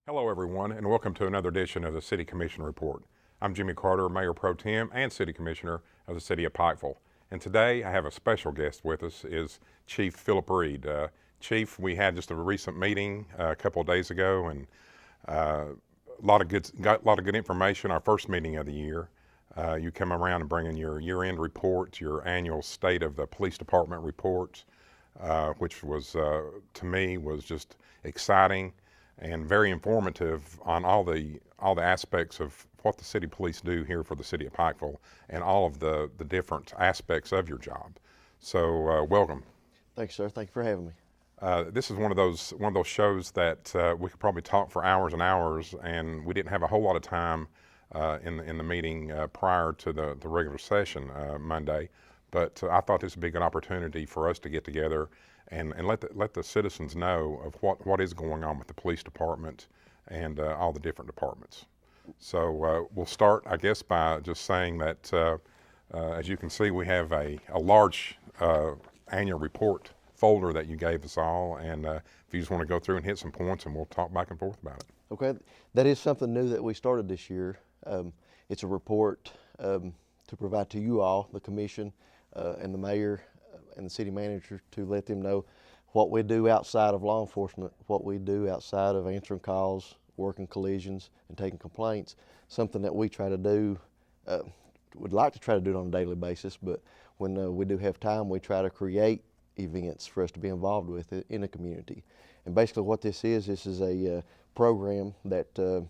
Hello everyone, and welcome to another edition of the City Commission Report. I'm Jimmy Carter, Mayor Pro Tem and City Commissioner of the City of Pikeville. And today I have a special guest with us, is Chief Philip Reed. Chief, we had just a recent meeting a couple of days ago, and got a lot of good information. Our first meeting of the year. You come around and bring in your year-end reports, your annual state of the police department reports, which was to me was just exciting and very informative on all the aspects of what the city police do here for the city of Pikeville and all of the different aspects of your job. So welcome. Thanks, sir. Thank you for having me. This is one of those shows that we could probably talk for hours and hours, and we didn't have a whole lot of time in the meeting prior to the regular session Monday. But I thought this would be a good opportunity for us to get together and let the citizens know of what is going on with the police department and all the different departments. So we'll start, I guess, by just saying that as you can see, we have a large annual report folder that you gave us all, and if you just want to go through and hit some points, and we'll talk back and forth about it. Okay, that is something new that we started this year. It's a report to provide to you all, the commission, and the mayor and the city manager, to let them know what we do outside of law enforcement, what we do outside of answering calls, working collisions, and taking complaints. Something that we try to do, would like to try to do it on a daily basis, but when we do have time, we try to create events for us to be involved with in the community. And basically what this is a program that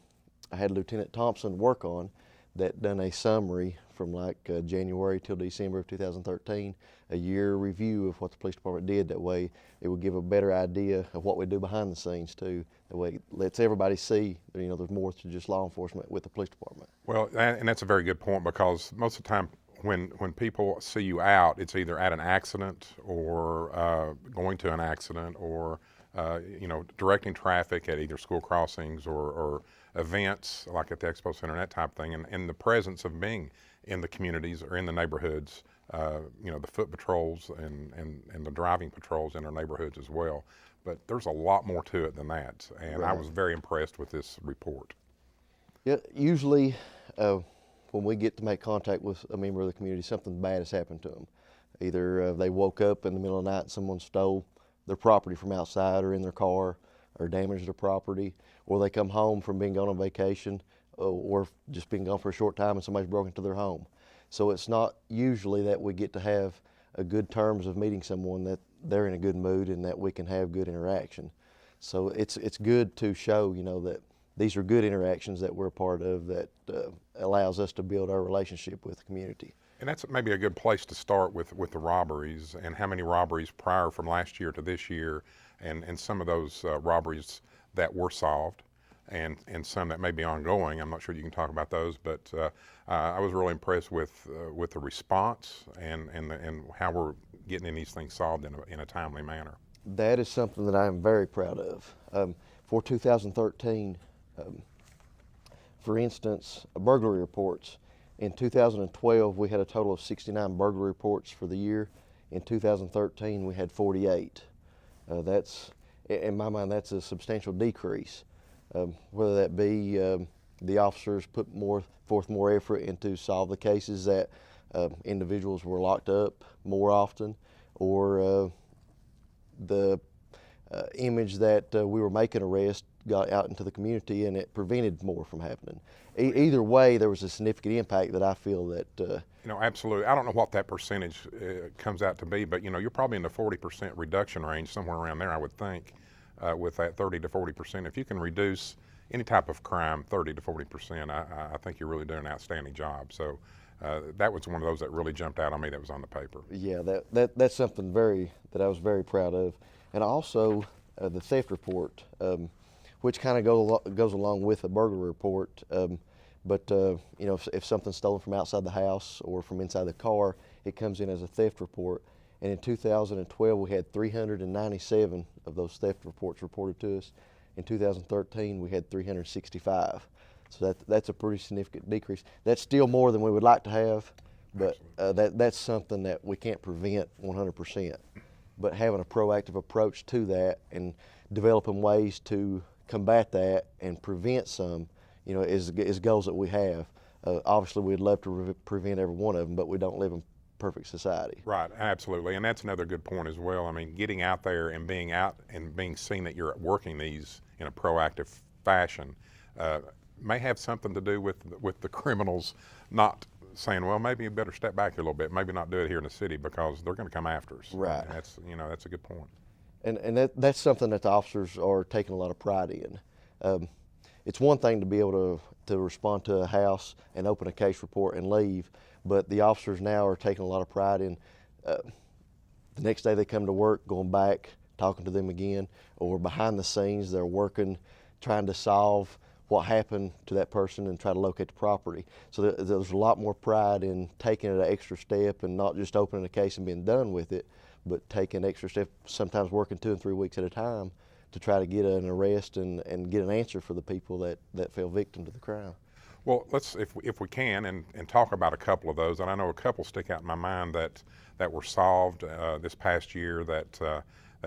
I had Lieutenant Thompson work on, that done a summary from like January till December of 2013, a year review of what the police department did. That way it would give a better idea of what we do behind the scenes too. That way it lets everybody see, there's more to just law enforcement with the police department. Well, and that's a very good point, because most of the time when people see you out, it's either at an accident or going to an accident, or directing traffic at either school crossings or events like at the Expo Center and that type of thing, and the presence of being in the communities or in the neighborhoods, the foot patrols and the driving patrols in our neighborhoods as well. But there's a lot more to it than that, and Right. I was very impressed with this report. Yeah, usually when we get to make contact with a member of the community, something bad has happened to them. Either they woke up in the middle of the night and someone stole their property from outside or in their car, or damaged their property, or they come home from being gone on vacation or just being gone for a short time and somebody's broken into their home. So it's not usually that we get to have a good terms of meeting someone, that they're in a good mood and that we can have good interaction. So it's good to show, that these are good interactions that we're a part of, that allows us to build our relationship with the community. And that's maybe a good place to start with the robberies, and how many robberies prior from last year to this year, and some of those robberies that were solved, and some that may be ongoing. I'm not sure you can talk about those, but I was really impressed with the response and how we're getting these things solved in a timely manner. That is something that I am very proud of. For 2013, for instance, burglary reports. In 2012, we had a total of 69 burglary reports for the year. In 2013, we had 48. That's, in my mind, that's a substantial decrease. Whether that be the officers put forth more effort into solve the cases that individuals were locked up more often, or the image that we were making arrests got out into the community and it prevented more from happening. Either way, there was a significant impact that I feel that Absolutely. I don't know what that percentage comes out to be, but you're probably in the 40% reduction range, somewhere around there, I would think, with that 30 to 40%. If you can reduce any type of crime 30 to 40%, I think you're really doing an outstanding job. So that was one of those that really jumped out on me that was on the paper. Yeah, that's something that I was very proud of. And also the theft report, which kind of goes along with the burglary report. But if something's stolen from outside the house or from inside the car, it comes in as a theft report. And in 2012, we had 397 of those theft reports reported to us. In 2013, we had 365. So that's a pretty significant decrease. That's still more than we would like to have, but that's something that we can't prevent 100%. But having a proactive approach to that and developing ways to combat that and prevent some, is goals that we have. Obviously, we'd love to prevent every one of them, but we don't live in perfect society. Right, absolutely, and that's another good point as well. I mean, getting out there and being seen that you're working these in a proactive fashion may have something to do with the criminals not saying, well, maybe you better step back here a little bit, maybe not do it here in the city because they're going to come after us. Right. And that's a good point. And that's something that the officers are taking a lot of pride in. It's one thing to be able to respond to a house and open a case report and leave, but the officers now are taking a lot of pride in the next day they come to work, going back, talking to them again, or behind the scenes they're working, trying to solve what happened to that person and try to locate the property. So there's a lot more pride in taking it an extra step and not just opening a case and being done with it, but taking extra steps, sometimes working 2 and 3 weeks at a time to try to get an arrest and get an answer for the people that fell victim to the crime. Well, let's, if we can, and talk about a couple of those. And I know a couple stick out in my mind that were solved this past year that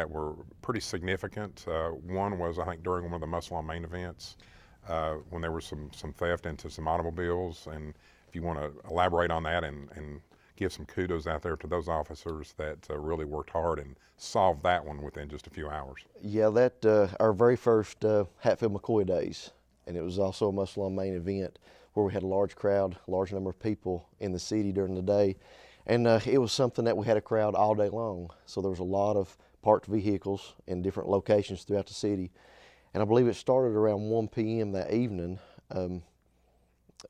were pretty significant. One was, I think, during one of the Muscle on Main events when there was some theft into some automobiles. And if you want to elaborate on that and give some kudos out there to those officers that really worked hard and solved that one within just a few hours. Yeah, that our very first Hatfield-McCoy days, and it was also a Muscle on Main event where we had a large crowd, large number of people in the city during the day, and it was something that we had a crowd all day long. So there was a lot of parked vehicles in different locations throughout the city, and I believe it started around 1 p.m. that evening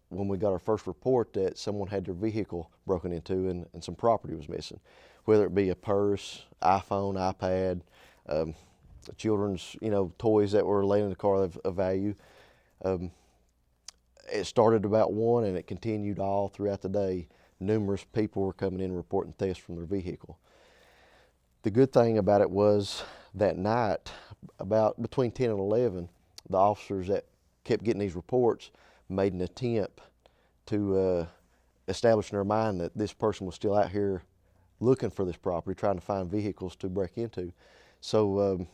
when we got our first report that someone had their vehicle broken into and some property was missing, whether it be a purse, iPhone, iPad, children's toys that were laying in the car of value. It started about 1 and it continued all throughout the day. Numerous people were coming in reporting thefts from their vehicle. The good thing about it was that night, about between 10 and 11, the officers that kept getting these reports made an attempt to establish in their mind that this person was still out here looking for this property, trying to find vehicles to break into. So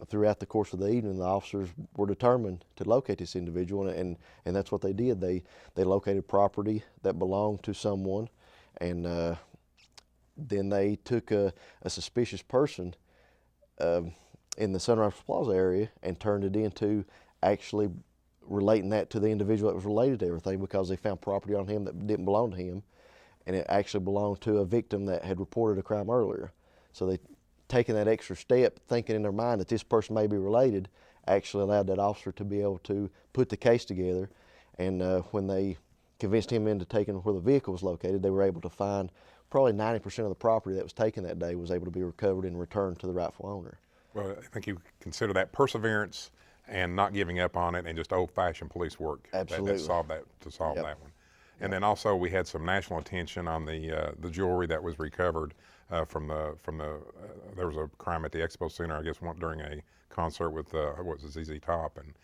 throughout the course of the evening, the officers were determined to locate this individual, and that's what they did. They located property that belonged to someone, and then they took a suspicious person in the Sunrise Plaza area and turned it into actually relating that to the individual that was related to everything, because they found property on him that didn't belong to him, and it actually belonged to a victim that had reported a crime earlier. So they taking that extra step, thinking in their mind that this person may be related, actually allowed that officer to be able to put the case together. And when they convinced him into taking where the vehicle was located, they were able to find probably 90% of the property that was taken that day was able to be recovered and returned to the rightful owner. Well, I think you consider that perseverance and not giving up on it and just old-fashioned police work. Absolutely. That solved Yep. that one. And then also we had some national attention on the jewelry that was recovered from the there was a crime at the Expo Center, I guess, during a concert with ZZ Top, and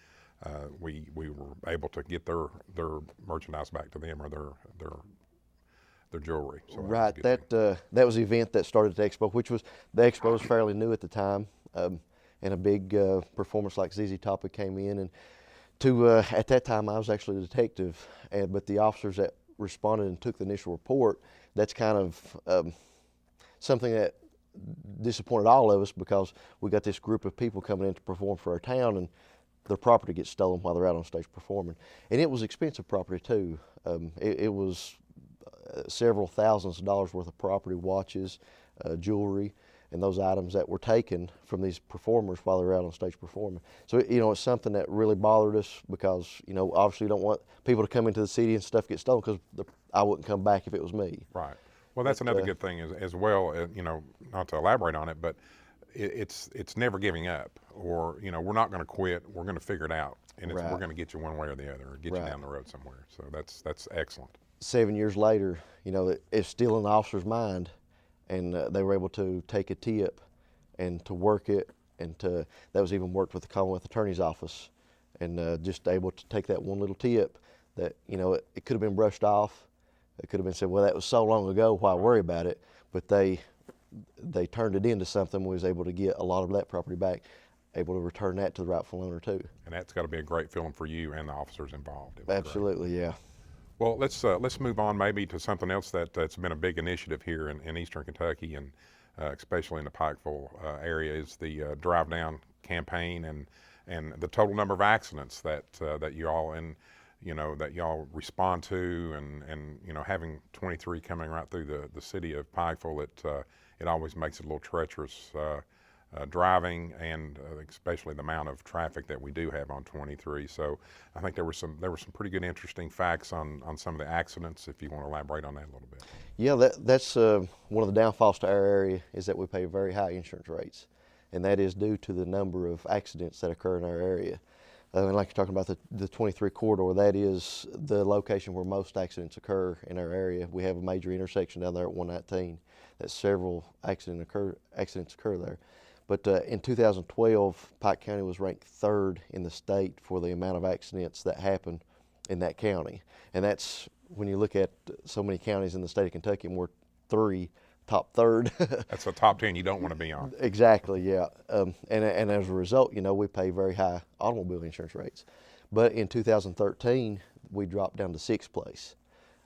we were able to get their merchandise back to them, or their jewelry. So right. That was the event that started at the Expo, which was, the Expo was fairly new at the time, and a big performance like ZZ Top came in, and at that time I was actually a detective, but the officers that responded and took the initial report, that's kind of something that disappointed all of us, because we got this group of people coming in to perform for our town, and their property gets stolen while they're out on stage performing. And it was expensive property too. It was several thousands of dollars worth of property, watches, jewelry, and those items that were taken from these performers while they were out on stage performing. So, it's something that really bothered us, because, obviously you don't want people to come into the city and stuff get stolen, because I wouldn't come back if it was me. Right. Well, that's another good thing as well, not to elaborate on it, but it's never giving up, or, we're not going to quit, we're going to figure it out, and Right. we're going to get you one way or the other, or get Right. you down the road somewhere. So that's excellent. 7 years later, it's still in the officer's mind, and they were able to take a tip and to work it, and that was even worked with the Commonwealth Attorney's Office, and just able to take that one little tip that, it could have been brushed off. It could have been said, well, that was so long ago, why worry about it? But they turned it into something. We was able to get a lot of that property back. able to return that to the rightful owner too. And that's got to be a great feeling for you and the officers involved. It was great. Absolutely, yeah. Well, let's move on maybe to something else that's been a big initiative here in Eastern Kentucky, and especially in the Pikeville area, is the Drive Down campaign, and the total number of accidents that that you all that y'all respond to, and having 23 coming right through the city of Pikeville, it always makes it a little treacherous. Driving, and especially the amount of traffic that we do have on 23. So I think there were some pretty good interesting facts on some of the accidents, if you want to elaborate on that a little bit. Yeah, that's one of the downfalls to our area, is that we pay very high insurance rates, and that is due to the number of accidents that occur in our area. And like you're talking about the 23 corridor, that is the location where most accidents occur in our area. We have a major intersection down there at 119 that several accidents occur there. But in 2012, Pike County was ranked 3rd in the state for the amount of accidents that happen in that county. And that's, when you look at so many counties in the state of Kentucky, and we're top 3rd. That's a top 10 you don't want to be on. Exactly, yeah. And as a result, we pay very high automobile insurance rates. But in 2013, we dropped down to 6th place.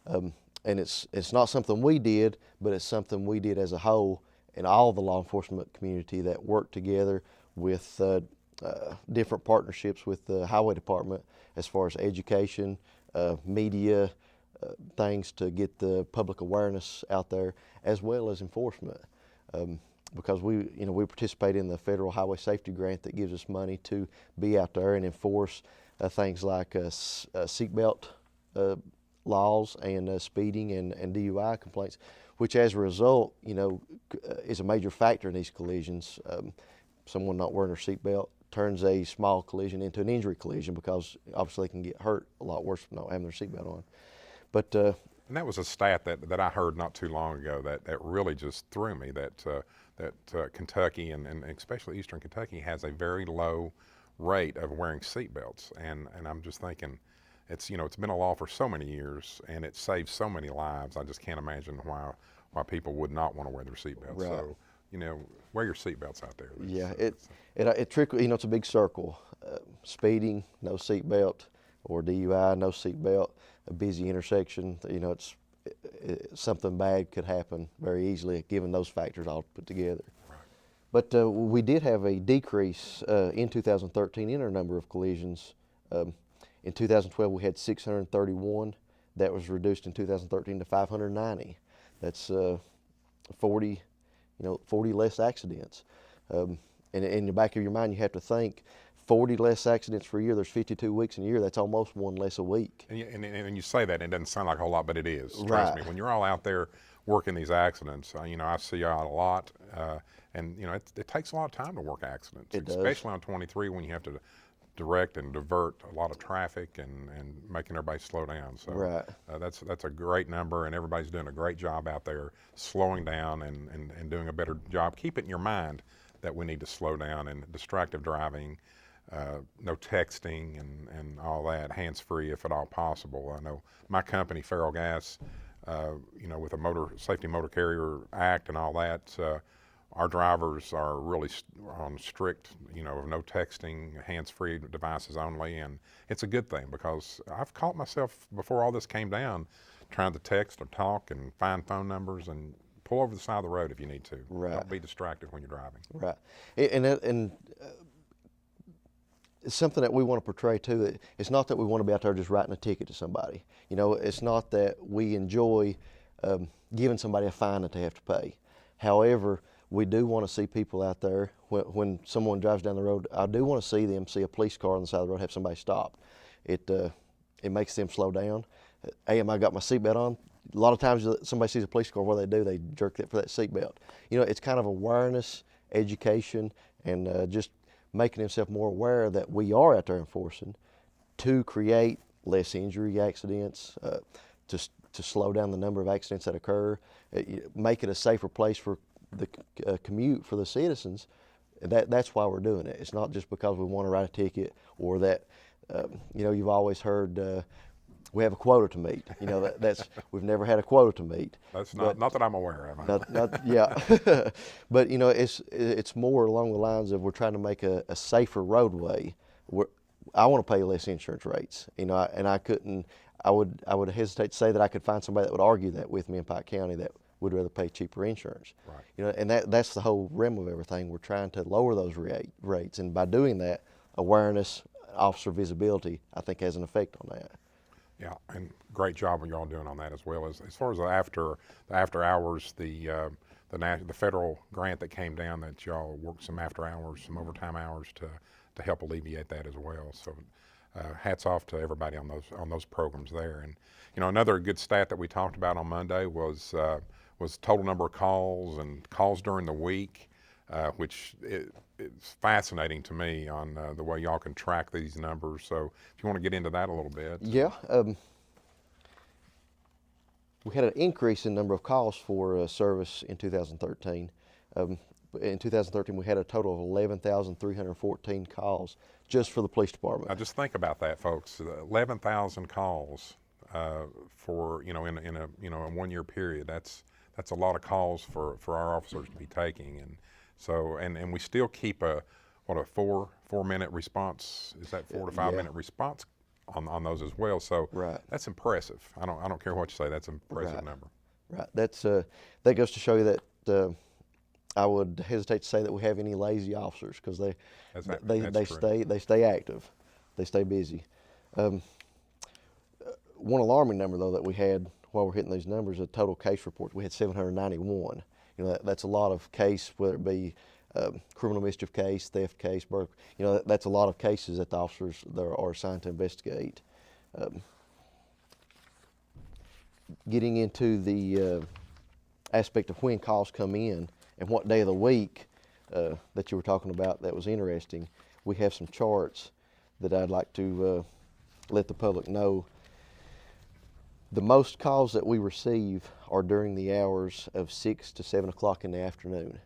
And it's not something we did, but it's something we did as a whole, and all the law enforcement community that worked together with different partnerships with the highway department as far as education, media, things to get the public awareness out there, as well as enforcement. Because we participate in the federal highway safety grant that gives us money to be out there and enforce things like seatbelt laws and speeding and DUI complaints, which as a result, is a major factor in these collisions. Someone not wearing their seatbelt turns a small collision into an injury collision, because obviously they can get hurt a lot worse from not having their seatbelt on. But and that was a stat that I heard not too long ago that really just threw me, that Kentucky and especially Eastern Kentucky has a very low rate of wearing seatbelts, and I'm just thinking, it's been a law for so many years, and it saves so many lives. I just can't imagine why people would not want to wear their seatbelts. Right. So wear your seatbelts out there. Yeah, it trickles. It's a big circle. Speeding, no seatbelt, or DUI, no seatbelt. A busy intersection, it's something bad could happen very easily, given those factors all put together. Right. But we did have a decrease in 2013 in our number of collisions. In 2012, we had 631. That was reduced in 2013 to 590. That's 40 less accidents. And in the back of your mind, you have to think, 40 less accidents per year. There's 52 weeks in a year. That's almost one less a week. And you say that, and it doesn't sound like a whole lot, but it is. Trust Right. me. When you're all out there working these accidents, I see you out a lot, and it takes a lot of time to work accidents, It does. especially on 23 when you have to direct and divert a lot of traffic and making everybody slow down. So Right. That's a great number, and everybody's doing a great job out there slowing down and doing a better job. Keep it in your mind that we need to slow down, and distracted driving, no texting and all that, hands-free if at all possible. I know my company, Feral Gas, with the Safety Motor Carrier Act and all that, our drivers are really on strict, no texting, hands-free devices only, and it's a good thing, because I've caught myself before all this came down trying to text or talk and find phone numbers, and pull over the side of the road if you need to. Right. Don't be distracted when you're driving. Right. And it's something that we want to portray too. That it's not that we want to be out there just writing a ticket to somebody. It's not that we enjoy giving somebody a fine that they have to pay. However, we do want to see people out there when someone drives down the road. I do want to see them see a police car on the side of the road, have somebody stop. It makes them slow down. Hey, am I got my seatbelt on? A lot of times somebody sees a police car, what do? They jerk it for that seatbelt. It's kind of awareness, education, and just making themselves more aware that we are out there enforcing to create less injury accidents, to slow down the number of accidents that occur, make it a safer place for the commute for the citizens. That's why we're doing it. It's not just because we want to write a ticket, or that, you've always heard we have a quota to meet. That's we've never had a quota to meet. That's not that I'm aware of. Yeah, but it's more along the lines of we're trying to make a safer roadway. I want to pay less insurance rates, and I would hesitate to say that I could find somebody that would argue that with me in Pike County that would rather pay cheaper insurance. Right. And that's the whole rim of everything. We're trying to lower those rates, and by doing that, awareness, officer visibility, I think has an effect on that. Yeah, and great job what y'all doing on that as well. As far as the after hours, the federal grant that came down, that y'all worked some after hours, some overtime hours to help alleviate that as well. So hats off to everybody on those programs there. And another good stat that we talked about on Monday was total number of calls and calls during the week, which it's fascinating to me on the way y'all can track these numbers. So if you want to get into that a little bit. Yeah. We had an increase in number of calls for service in 2013. In 2013, we had a total of 11,314 calls just for the police department. Now just think about that, folks. 11,000 calls for in a 1 year period. That's a lot of calls for our officers to be taking, and so and we still keep a 4-minute response. Is that 4 to 5 minute response on those as well? So right. That's impressive. I don't care what you say. That's an impressive Right. number. Right. That goes to show you that I would hesitate to say that we have any lazy officers, because they stay active, they stay busy. One alarming number though that we had while we're hitting these numbers of total case reports, we had 791. That's a lot of case, whether it be criminal mischief case, theft case, burglary. That's a lot of cases that the officers there are assigned to investigate. Getting into the aspect of when calls come in and what day of the week that you were talking about, that was interesting. We have some charts that I'd like to let the public know. The most calls that we receive are during the hours of 6 to 7 o'clock in the afternoon.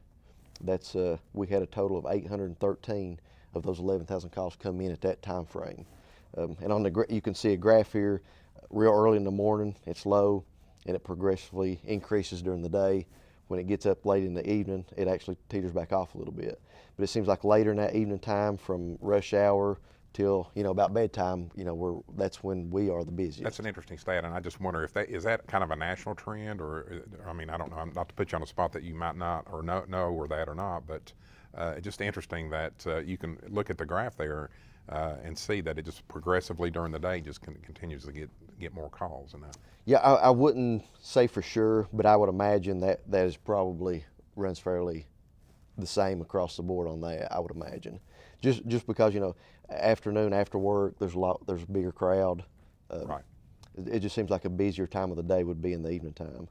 That's we had a total of 813 of those 11,000 calls come in at that time frame. And on you can see a graph here. Real early in the morning, it's low, and it progressively increases during the day. When it gets up late in the evening, it actually teeters back off a little bit. But it seems like later in that evening time, from rush hour till about bedtime, that's when we are the busiest. That's an interesting stat, and I just wonder if is that kind of a national trend, or I don't know, not to put you on a spot that you might not or know or that or not, but it's just interesting that you can look at the graph there and see that it just progressively during the day just continues to get more calls and that. Yeah, I wouldn't say for sure, but I would imagine that is probably runs fairly the same across the board on that. I would imagine, just because afternoon after work, there's a bigger crowd. Right. It just seems like a busier time of the day would be in the evening time.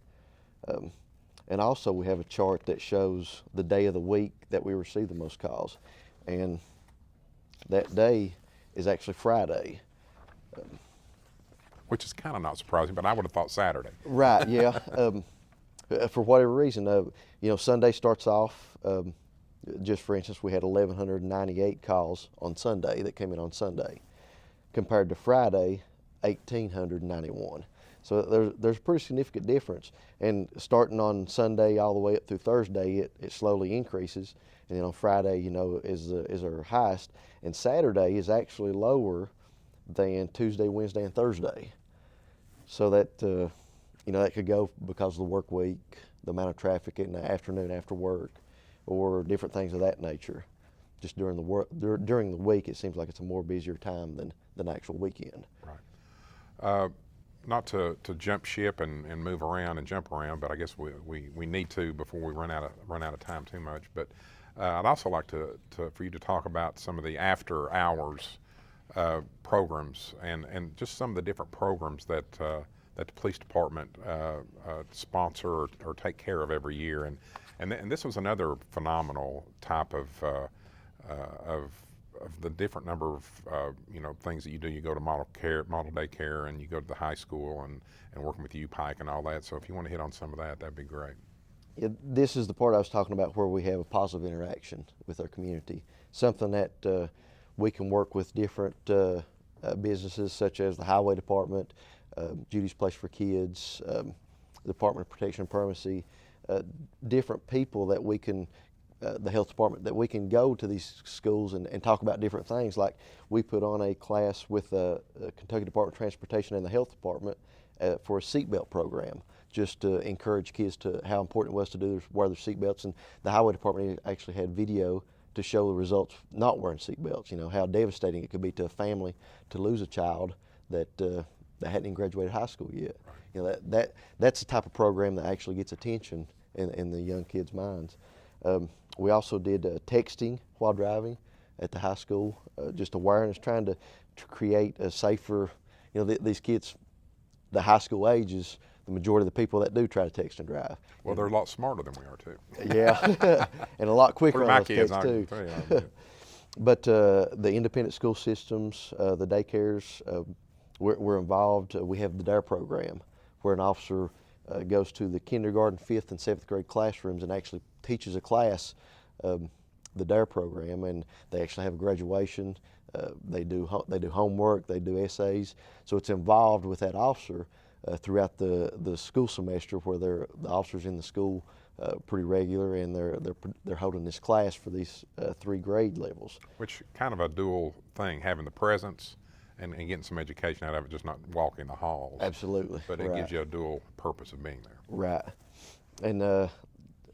And also we have a chart that shows the day of the week that we receive the most calls, and that day is actually Friday. Which is kind of not surprising, but I would have thought Saturday. Right, yeah. For whatever reason, Sunday starts off, just for instance, we had 1,198 calls on Sunday that came in on Sunday, compared to Friday, 1,891. So there's a pretty significant difference. And starting on Sunday all the way up through Thursday, it slowly increases. And then on Friday, is our highest. And Saturday is actually lower than Tuesday, Wednesday, and Thursday. So that, that could go because of the work week, the amount of traffic in the afternoon after work, or different things of that nature. Just during the week, it seems like it's a more busier time than the actual weekend. Right. Not to jump ship and move around and jump around, but I guess we need to before we run out of time too much. But I'd also like for you to talk about some of the after hours programs and just some of the different programs that the police department sponsor or take care of every year. And this was another phenomenal type of the different number of things that you do. You go to model day care, and you go to the high school and working with Pike and all that. So if you want to hit on some of that, that'd be great. Yeah, this is the part I was talking about where we have a positive interaction with our community. Something that we can work with different businesses, such as the highway department, Judy's Place for Kids, Department of Protection and Permanency, different people that we can, the health department, that we can go to these schools and talk about different things. Like we put on a class with the Kentucky Department of Transportation and the health department for a seatbelt program, just to encourage kids to how important it was to wear their seatbelts. And the highway department actually had video to show the results not wearing seatbelts. You know how devastating it could be to a family to lose a child that hadn't even graduated high school yet. Right. You know that's the type of program that actually gets attention in the young kids' minds. We also did texting while driving at the high school, just awareness, trying to create a safer. You know, these kids, the high school ages, the majority of the people that do try to text and drive. Well, they're a lot smarter than we are too. Yeah, and a lot quicker on my those kids, texts too. yeah. But the independent school systems, the daycares, we're involved. We have the DARE program, where an officer goes to the kindergarten, 5th, and 7th grade classrooms and actually teaches a class, the DARE program, and they actually have a graduation. They do homework, they do essays, so it's involved with that officer throughout the school semester, where the officers in the school pretty regular, and they're holding this class for these 3 grade levels. Which kind of a dual thing, having the presence and getting some education out of it, just not walking the halls. Absolutely. But it gives you a dual purpose of being there. Right. And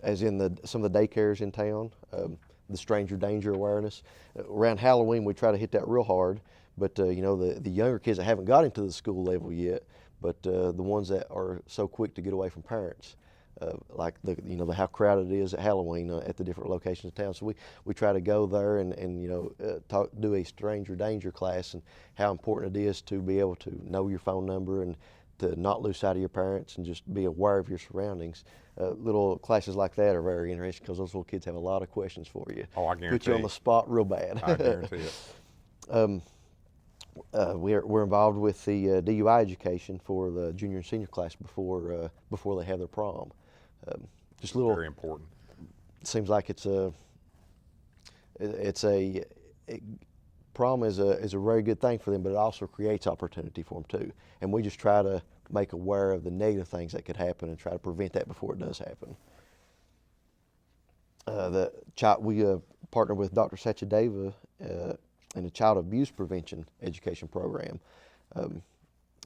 as in some of the daycares in town, the stranger danger awareness. Around Halloween, we try to hit that real hard, but you know, the younger kids that haven't got into the school level yet, but the ones that are so quick to get away from parents, like how crowded it is at Halloween at the different locations of town. So we try to go there and you know, do a stranger danger class, and how important it is to be able to know your phone number and to not lose sight of your parents and just be aware of your surroundings. Little classes like that are very interesting because those little kids have a lot of questions for you. Oh, I guarantee. Put you on the spot real bad. I guarantee it. We're involved with the DUI education for the junior and senior class before they have their prom. Just little. Very important. It seems like prom is a very good thing for them, but it also creates opportunity for them too. And we just try to make aware of the negative things that could happen and try to prevent that before it does happen. We partnered with Dr. Sachadeva in a child abuse prevention education program.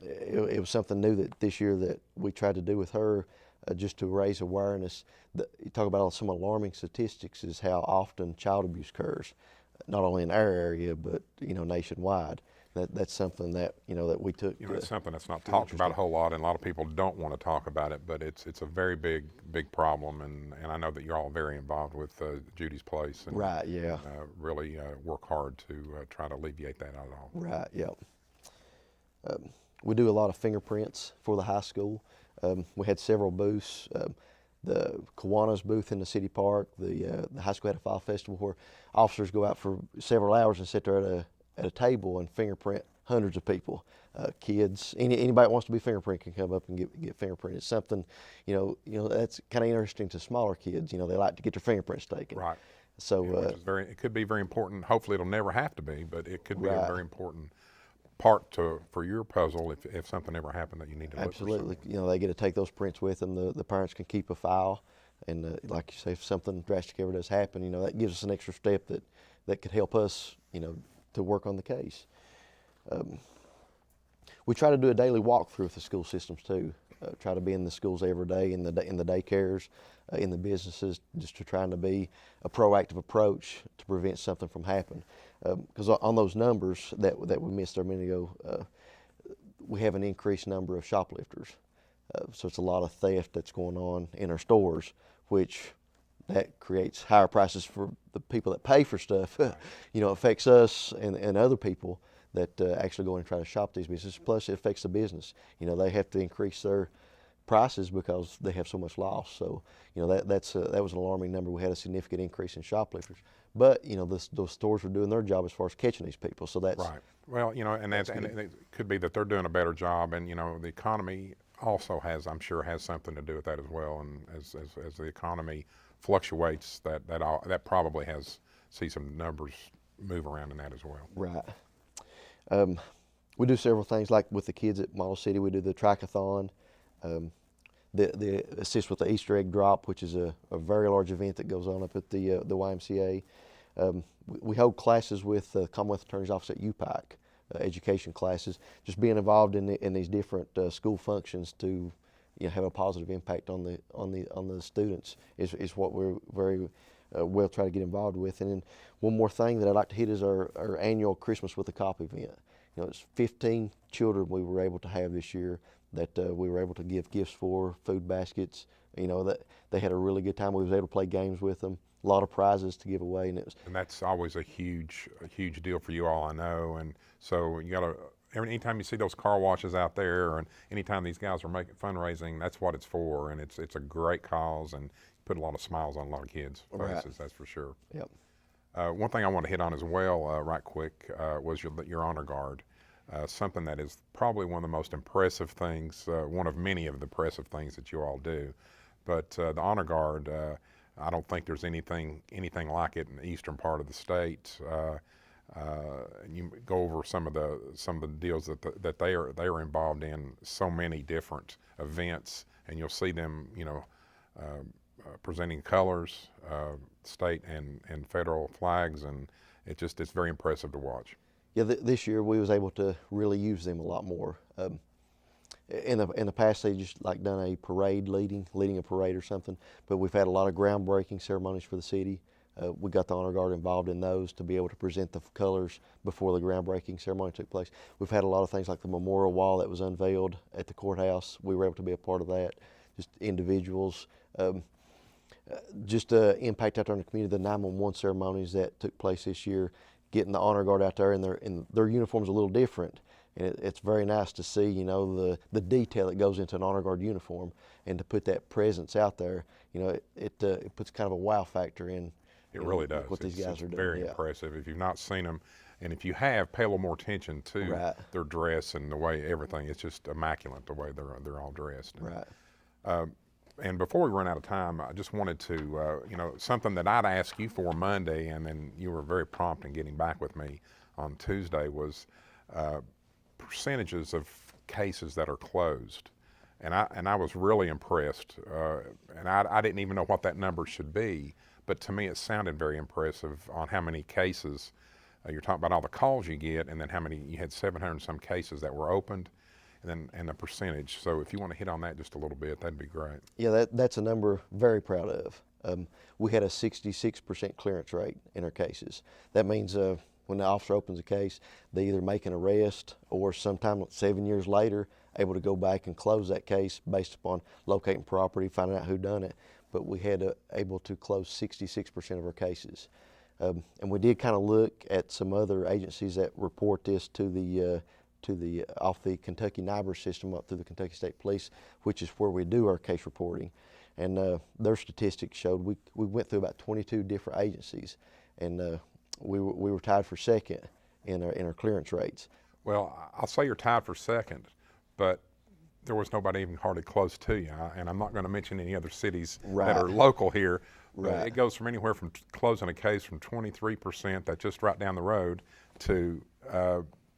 It was something new that this year that we tried to do with her, just to raise awareness. You talk about some alarming statistics is how often child abuse occurs, not only in our area but nationwide. That's something that that we took. It's something that's not talked about a whole lot, and a lot of people don't want to talk about it. But it's a very big problem, and I know that you're all very involved with Judy's Place, and right, yeah, really work hard to try to alleviate that at all. Right, yeah. We do a lot of fingerprints for the high school. We had several booths. The Kiwanis booth in the city park. The high school had a fall festival where officers go out for several hours and sit there at a table and fingerprint hundreds of people, kids. Anybody that wants to be fingerprinted can come up and get fingerprinted. It's something, that's kind of interesting to smaller kids. They like to get their fingerprints taken. Right. So it could be very important. Hopefully, it'll never have to be, but it could be right. a very important part for your puzzle if something ever happened that you need to look for. Absolutely. They get to take those prints with them. The parents can keep a file, and like you say, if something drastic ever does happen, that gives us an extra step that could help us, to work on the case. We try to do a daily walkthrough with the school systems too. Try to be in the schools every day, in the daycares, in the businesses, just to trying to be a proactive approach to prevent something from happening. Because on those numbers that we missed there a minute ago, we have an increased number of shoplifters. So it's a lot of theft that's going on in our stores, which that creates higher prices for the people that pay for stuff. Affects us and other people that actually go and try to shop these businesses. Plus, it affects the business. They have to increase their prices because they have so much loss. So, that was an alarming number. We had a significant increase in shoplifters. But, those stores are doing their job as far as catching these people. So that's right. Well, and it could be that they're doing a better job, and the economy also has something to do with that as well. And as the economy fluctuates, that probably see some numbers move around in that as well. Right. We do several things, like with the kids at Model City. We do the triathlon, the assist with the Easter egg drop, which is a very large event that goes on up at the YMCA. We hold classes with the Commonwealth Attorney's Office at UPIC, education classes. Just being involved in these different school functions to have a positive impact on the students is what we're very well try to get involved with. And then one more thing that I'd like to hit is our annual Christmas with a Cop event. It's 15 children we were able to have this year that we were able to give gifts for, food baskets. That they had a really good time. We was able to play games with them, a lot of prizes to give away, and that's always a huge deal for you all, I know. And so you got to, anytime you see those car washes out there, and anytime these guys are making fundraising, that's what it's for. And it's a great cause, and put a lot of smiles on a lot of kids' faces. Right. That's for sure. Yep. One thing I want to hit on as well, right quick, was your honor guard. Something that is probably one of the most impressive things, one of many of the impressive things that you all do. But the honor guard, I don't think there's anything like it in the eastern part of the state. You go over some of the deals that they are involved in, so many different events, and you'll see them, presenting colors, state and federal flags, and it's very impressive to watch. Yeah, this year we was able to really use them a lot more. In the past, they just like done a parade, leading a parade or something. But we've had a lot of groundbreaking ceremonies for the city. We got the honor guard involved in those to be able to present the colors before the groundbreaking ceremony took place. We've had a lot of things like the memorial wall that was unveiled at the courthouse. We were able to be a part of that. Just individuals. Just impact out there in the community. The 911 ceremonies that took place this year, getting the honor guard out there, and their uniform's a little different, and it's very nice to see, the detail that goes into an honor guard uniform, and to put that presence out there, it puts kind of a wow factor in. It really does. What these guys are doing. Very impressive. If you've not seen them, and if you have, pay a little more attention to their dress and the way everything. It's just immaculate the way they're all dressed. Right. And before we run out of time, I just wanted to, something that I'd ask you for Monday, and then you were very prompt in getting back with me on Tuesday, was percentages of cases that are closed. And I was really impressed, and I didn't even know what that number should be, but to me it sounded very impressive on how many cases, you're talking about all the calls you get, and then how many, you had 700 and some cases that were opened, and the percentage. So if you want to hit on that just a little bit, that'd be great. Yeah, that's a number very proud of. We had a 66% clearance rate in our cases. That means when the officer opens a case, they either make an arrest or sometime 7 years later, able to go back and close that case based upon locating property, finding out who done it. But we had able to close 66% of our cases. And we did kind of look at some other agencies that report this to the off the Kentucky NIBR system up through the Kentucky State Police, which is where we do our case reporting. And their statistics showed we went through about 22 different agencies, and we were tied for second in our clearance rates. Well, I'll say you're tied for second, but there was nobody even hardly close to you. And I'm not going to mention any other cities that are local here. It goes from anywhere from closing a case from 23%, that's just right down the road, to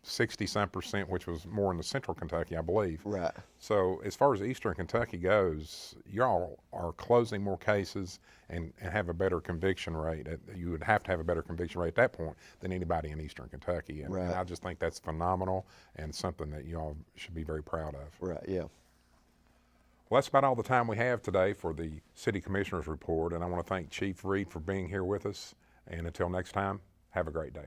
60-some%, which was more in the central Kentucky, I believe. Right. So as far as eastern Kentucky goes, y'all are closing more cases and have a better conviction rate. You would have to have a better conviction rate at that point than anybody in eastern Kentucky. And I just think that's phenomenal and something that y'all should be very proud of. Right, yeah. Well, that's about all the time we have today for the City Commissioner's Report, and I want to thank Chief Reed for being here with us. And until next time, have a great day.